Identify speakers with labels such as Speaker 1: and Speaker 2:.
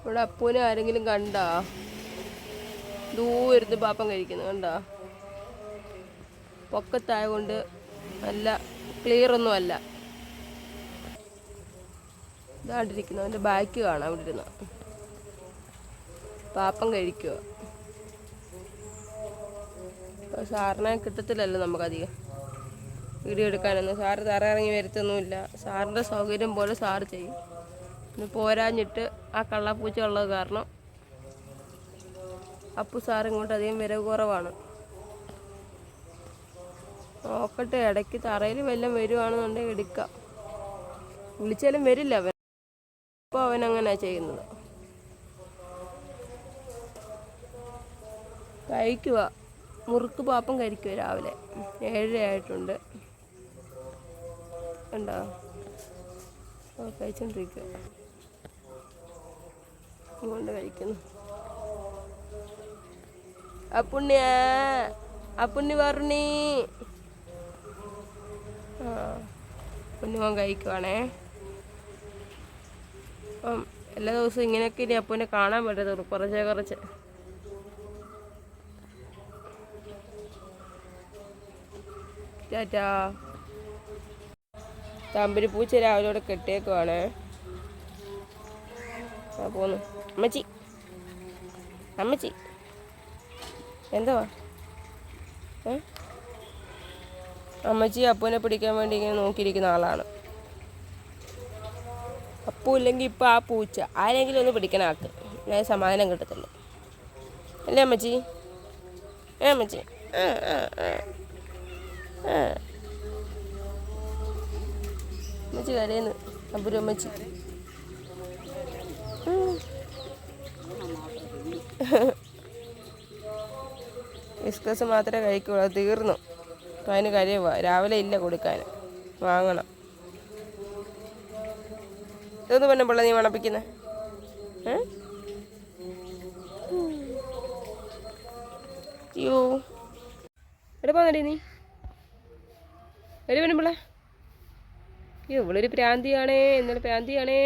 Speaker 1: ഇവിടെ അപ്പൂനെ ആരെങ്കിലും കണ്ടാ? ദൂരത്ത് പാപ്പം കഴിക്കുന്നു കണ്ടാ? പൊക്കത്തായതുകൊണ്ട് നല്ല ക്ലിയർ ഒന്നും അല്ല. ഇതാണ്ടിരിക്കുന്നു, അതിൻ്റെ ബാക്ക് കാണാം. അവിടെ ഇരുന്ന് പാപ്പം കഴിക്കുക. സാറിനെ കിട്ടത്തില്ലല്ലോ നമുക്കധികം വീഡിയോ എടുക്കാനൊന്നും. സാറ് തറ ഇറങ്ങി വരുത്തൊന്നുമില്ല. സാറിൻ്റെ സൗകര്യം പോലെ സാറ് ചെയ്യും. പിന്നെ പോരാഞ്ഞിട്ട് ആ കള്ളപ്പൂച്ച ഉള്ളത് കാരണം അപ്പു സാർ ഇങ്ങോട്ട് അധികം വരവ് കുറവാണ്. നോക്കട്ടെ, ഇടയ്ക്ക് തറയിൽ വല്ലതും വരുവാണെന്നുണ്ടെങ്കിൽ എടുക്കാം. വിളിച്ചാലും വരില്ല അവൻ. ഇപ്പോൾ അവൻ അങ്ങനെയാണ് ചെയ്യുന്നത്. കഴിക്കുക, മുറുക്ക് പാപ്പം കഴിക്കുക. രാവിലെ 7 ആയിട്ടുണ്ട്. കണ്ടോ? കഴിച്ചോണ്ടിരിക്കുക. കൊണ്ട് കഴിക്കുന്നു. അപ്പുണ്ണി പറഞ്ഞി പുണ്യമോൻ കഴിക്കുവാണേ. അപ്പം എല്ലാ ദിവസവും ഇങ്ങനെയൊക്കെ ഇനി അപ്പൂനെ കാണാൻ പറ്റത്തുള്ളൂ, കുറച്ച്. ടാറ്റാ. തമ്പരി പൂച്ച രാവിലെ ഇവിടെ കെട്ടിയേക്കുവാണേ. പോന്നു. അമ്മച്ചി എന്തുവാ? അമ്മച്ചി അപ്പൂനെ പിടിക്കാൻ വേണ്ടി ഇങ്ങനെ നോക്കിയിരിക്കുന്ന ആളാണ്. അപ്പൂ ഇല്ലെങ്കിൽ ഇപ്പം ആ പൂച്ച ആരെങ്കിലും ഒന്ന് പിടിക്കണ ആൾക്ക് ഞാൻ സമാധാനം കിട്ടത്തുള്ളൂ. അല്ലേ അമ്മച്ചി? അമ്മച്ചി അമ്മച്ചി കരയുന്നു. അപ്പൂര് അമ്മച്ചി ബിസ്കസ് മാത്രമേ കഴിക്കുള്ളൂ. അത് തീർന്നു. അപ്പം അതിന് കരയുക. രാവിലെ ഇല്ല കൊടുക്കാൻ, വാങ്ങണം. ഇതൊന്ന് പറഞ്ഞപ്പോൾ നീ മണപ്പിക്കുന്നത് യോ എടുപ്പാന്നടി നീ ഒരു പനമ്പിള്ള. അയ്യോ ഇവളൊരു പ്രാന്തിയാണേ. ഇന്നലെ പ്രാന്തിയാണേ.